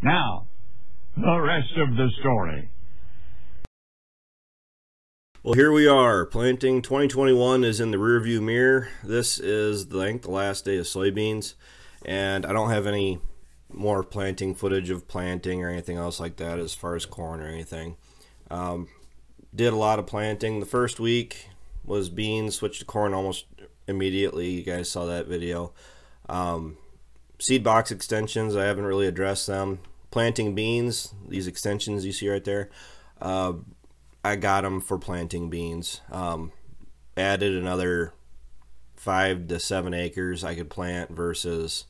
Now, the rest of the story. Well, here we are. Planting 2021 is in the rearview mirror. This is, I think, the last day of soybeans, and I don't have any more planting footage of planting or anything else like that as far as corn or anything. Did a lot of planting. The first week was beans, switched to corn almost immediately. You guys saw that video. Seed box extensions, I haven't really addressed them. Planting beans, these extensions you see right there, I got them for planting beans. Added another 5 to 7 acres I could plant versus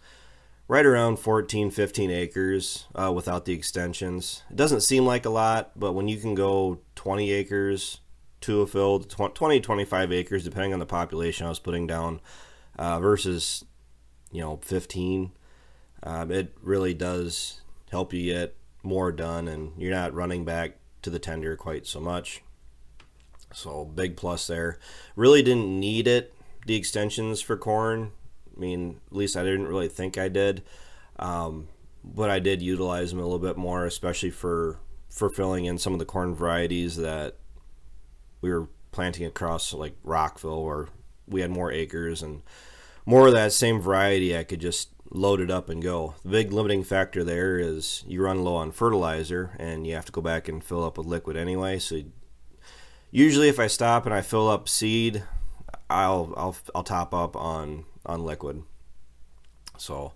right around 14, 15 acres without the extensions. It doesn't seem like a lot, but when you can go 20 acres to a field, 20, 25 acres, depending on the population I was putting down, versus, 15, it really does help you get more done, and you're not running back to the tender quite so much. So big plus there. Really didn't need it, the extensions for corn. I mean, at least I didn't really think I did, but I did utilize them a little bit more, especially for filling in some of the corn varieties that we were planting across, like Rockville, where we had more acres and more of that same variety. I could just load it up and go. The big limiting factor there is you run low on fertilizer and you have to go back and fill up with liquid anyway. So usually if I stop and I fill up seed, I'll top up on liquid. So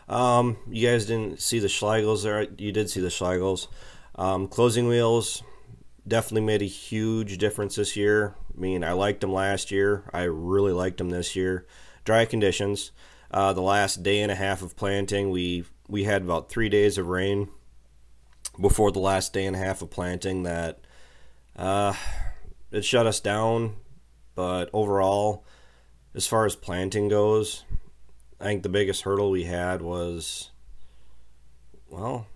you guys didn't see the Schleigels there. You did see the Schleigels. Closing wheels definitely made a huge difference this year. I mean, I liked them last year. I really liked them this year. Dry conditions. The last day and a half of planting, we had about 3 days of rain before the last day and a half of planting that it shut us down. But overall, as far as planting goes, I think the biggest hurdle we had was, well,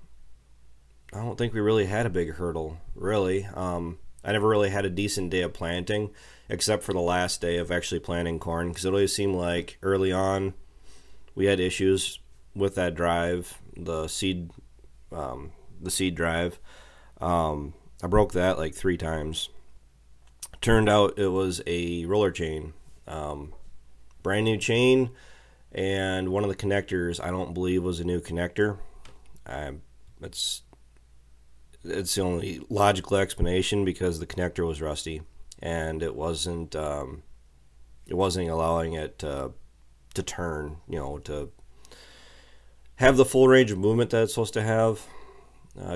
I don't think we really had a big hurdle, really. I never really had a decent day of planting, except for the last day of actually planting corn, because it always seemed like early on we had issues with that drive, the seed drive. I broke that like 3 times. Turned out it was a roller chain, brand new chain, and one of the connectors I don't believe was a new connector. It's the only logical explanation, because the connector was rusty and it wasn't allowing it to turn, to have the full range of movement that it's supposed to have.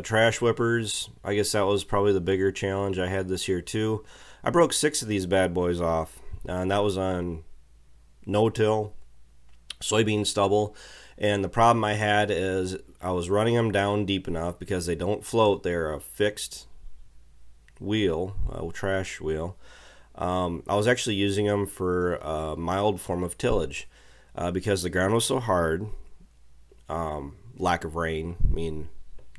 Trash whippers, I guess that was probably the bigger challenge I had this year too. I broke 6 of these bad boys off, and that was on no-till soybean stubble. And the problem I had is I was running them down deep enough, because they don't float. They're a fixed wheel, a trash wheel. I was actually using them for a mild form of tillage, because the ground was so hard, lack of rain, I mean,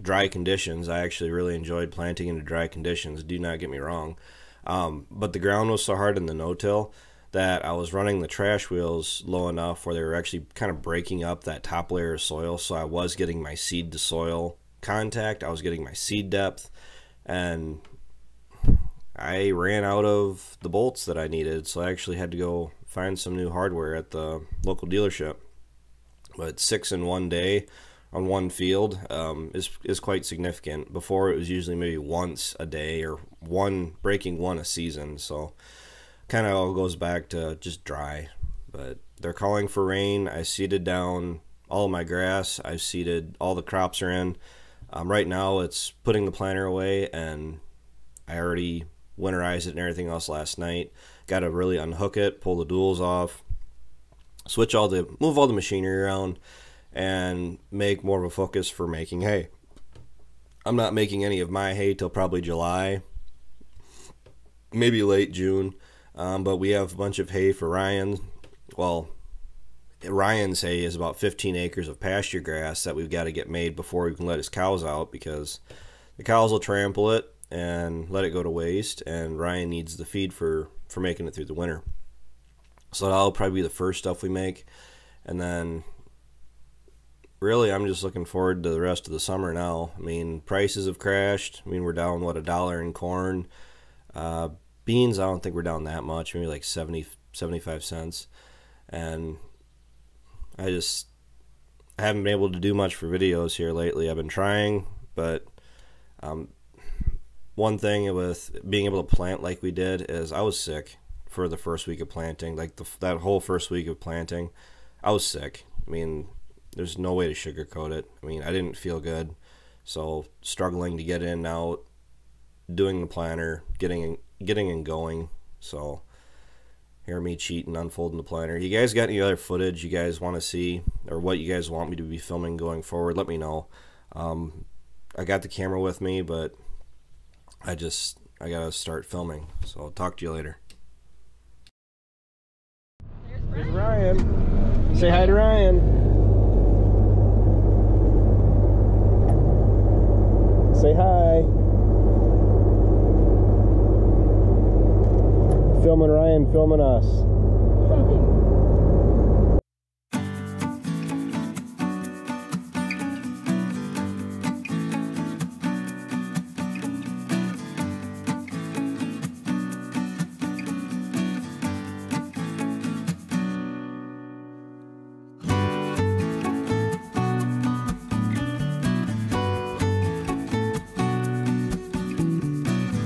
dry conditions. I actually really enjoyed planting into dry conditions, do not get me wrong. But the ground was so hard in the no-till that I was running the trash wheels low enough where they were actually kind of breaking up that top layer of soil. So I was getting my seed to soil contact, I was getting my seed depth, and I ran out of the bolts that I needed. So I actually had to go find some new hardware at the local dealership. But 6 in one day on one field is quite significant. Before, it was usually maybe once a day, or breaking one a season. So kind of all goes back to just dry. But they're calling for rain. I seeded down all of my grass. I've seeded all the crops are in. Right now it's putting the planter away, and I already winterized it and everything else last night. Got to really unhook it, pull the duals off, move all the machinery around, and make more of a focus for making hay. I'm not making any of my hay till probably July, maybe late June. But we have a bunch of hay for Ryan. Well, Ryan's hay is about 15 acres of pasture grass that we've got to get made before we can let his cows out, because the cows will trample it and let it go to waste, and Ryan needs the feed for making it through the winter. So that'll probably be the first stuff we make. And then really, I'm just looking forward to the rest of the summer now. I mean, prices have crashed. I mean, we're down, what, $1 in corn. Beans, I don't think we're down that much, maybe like 75 cents. And I haven't been able to do much for videos here lately. I've been trying, but one thing with being able to plant like we did is I was sick for the first week of planting. Like that whole first week of planting, I was sick. I mean, there's no way to sugarcoat it. I mean, I didn't feel good, so struggling to get in and out, doing the planter, getting and going. So hear me cheating, unfolding the planter. You guys got any other footage you guys want to see, or what you guys want me to be filming going forward? Let me know. I got the camera with me, but I gotta start filming. So I'll talk to you later. There's Ryan. Say hi to Ryan. Say hi. Filming Ryan, filming us.